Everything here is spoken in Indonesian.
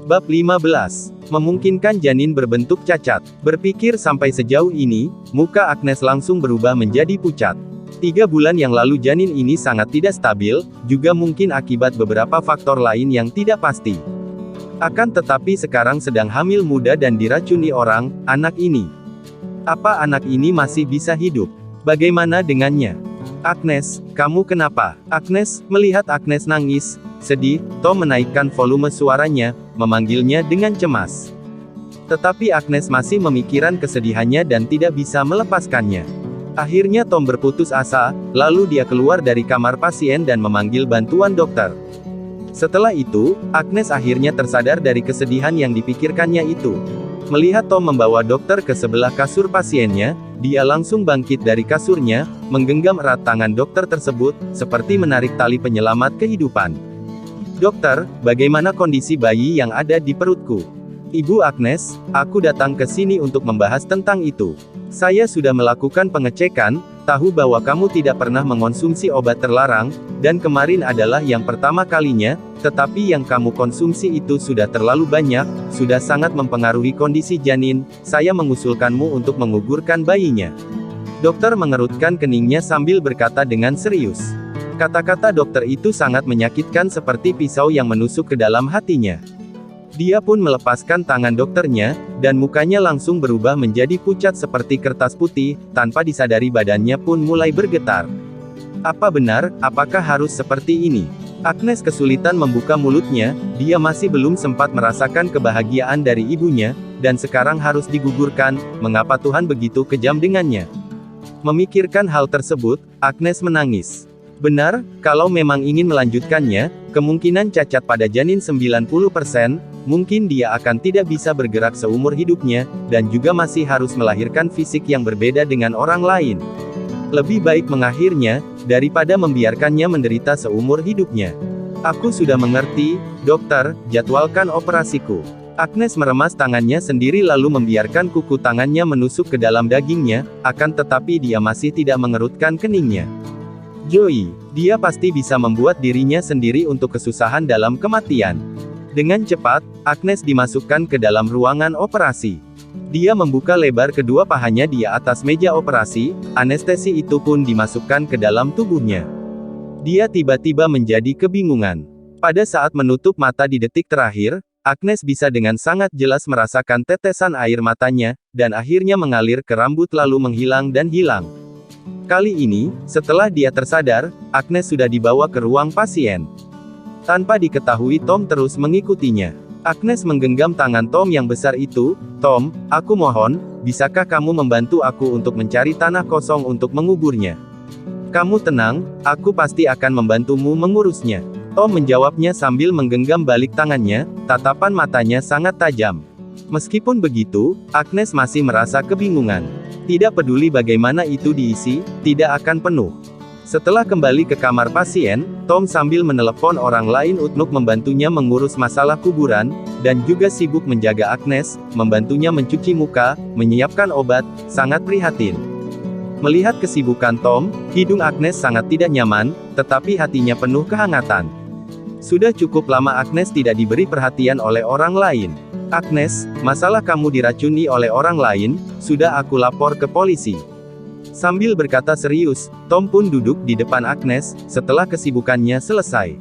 Bab 15. Memungkinkan janin berbentuk cacat. Berpikir sampai sejauh ini, muka Agnes langsung berubah menjadi pucat. 3 bulan yang lalu janin ini sangat tidak stabil, juga mungkin akibat beberapa faktor lain yang tidak pasti. Akan tetapi sekarang sedang hamil muda dan diracuni orang, anak ini. Apa anak ini masih bisa hidup? Bagaimana dengannya? Agnes, kamu kenapa? Agnes, melihat Agnes nangis, sedih, Tom menaikkan volume suaranya, memanggilnya dengan cemas. Tetapi Agnes masih memikirkan kesedihannya dan tidak bisa melepaskannya. Akhirnya Tom berputus asa, lalu dia keluar dari kamar pasien dan memanggil bantuan dokter. Setelah itu, Agnes akhirnya tersadar dari kesedihan yang dipikirkannya itu. Melihat Tom membawa dokter ke sebelah kasur pasiennya, dia langsung bangkit dari kasurnya, menggenggam erat tangan dokter tersebut, seperti menarik tali penyelamat kehidupan. Dokter, bagaimana kondisi bayi yang ada di perutku? Ibu Agnes, aku datang ke sini untuk membahas tentang itu. Saya sudah melakukan pengecekan, tahu bahwa kamu tidak pernah mengonsumsi obat terlarang, dan kemarin adalah yang pertama kalinya, tetapi yang kamu konsumsi itu sudah terlalu banyak, sudah sangat mempengaruhi kondisi janin, saya mengusulkanmu untuk menggugurkan bayinya. Dokter mengerutkan keningnya sambil berkata dengan serius. Kata-kata dokter itu sangat menyakitkan seperti pisau yang menusuk ke dalam hatinya. Dia pun melepaskan tangan dokternya, dan mukanya langsung berubah menjadi pucat seperti kertas putih, tanpa disadari badannya pun mulai bergetar. Apa benar, apakah harus seperti ini? Agnes kesulitan membuka mulutnya, dia masih belum sempat merasakan kebahagiaan dari ibunya, dan sekarang harus digugurkan, mengapa Tuhan begitu kejam dengannya? Memikirkan hal tersebut, Agnes menangis. Benar, kalau memang ingin melanjutkannya, kemungkinan cacat pada janin 90%, mungkin dia akan tidak bisa bergerak seumur hidupnya, dan juga masih harus melahirkan fisik yang berbeda dengan orang lain. Lebih baik mengakhirnya, daripada membiarkannya menderita seumur hidupnya. Aku sudah mengerti, dokter, jadwalkan operasiku. Agnes meremas tangannya sendiri lalu membiarkan kuku tangannya menusuk ke dalam dagingnya, akan tetapi dia masih tidak mengerutkan keningnya. Joey, dia pasti bisa membuat dirinya sendiri untuk kesusahan dalam kematian. Dengan cepat, Agnes dimasukkan ke dalam ruangan operasi. Dia membuka lebar kedua pahanya di atas meja operasi, anestesi itu pun dimasukkan ke dalam tubuhnya. Dia tiba-tiba menjadi kebingungan. Pada saat menutup mata di detik terakhir, Agnes bisa dengan sangat jelas merasakan tetesan air matanya, dan akhirnya mengalir ke rambut lalu menghilang dan hilang. Kali ini, setelah dia tersadar, Agnes sudah dibawa ke ruang pasien. Tanpa diketahui Tom terus mengikutinya. Agnes menggenggam tangan Tom yang besar itu, Tom, aku mohon, bisakah kamu membantu aku untuk mencari tanah kosong untuk menguburnya? Kamu tenang, aku pasti akan membantumu mengurusnya. Tom menjawabnya sambil menggenggam balik tangannya, tatapan matanya sangat tajam. Meskipun begitu, Agnes masih merasa kebingungan. Tidak peduli bagaimana itu diisi, tidak akan penuh. Setelah kembali ke kamar pasien, Tom sambil menelepon orang lain untuk membantunya mengurus masalah kuburan, dan juga sibuk menjaga Agnes, membantunya mencuci muka, menyiapkan obat, sangat prihatin. Melihat kesibukan Tom, hidung Agnes sangat tidak nyaman, tetapi hatinya penuh kehangatan. Sudah cukup lama Agnes tidak diberi perhatian oleh orang lain. Agnes, masalah kamu diracuni oleh orang lain, sudah aku lapor ke polisi. Sambil berkata serius, Tom pun duduk di depan Agnes, setelah kesibukannya selesai.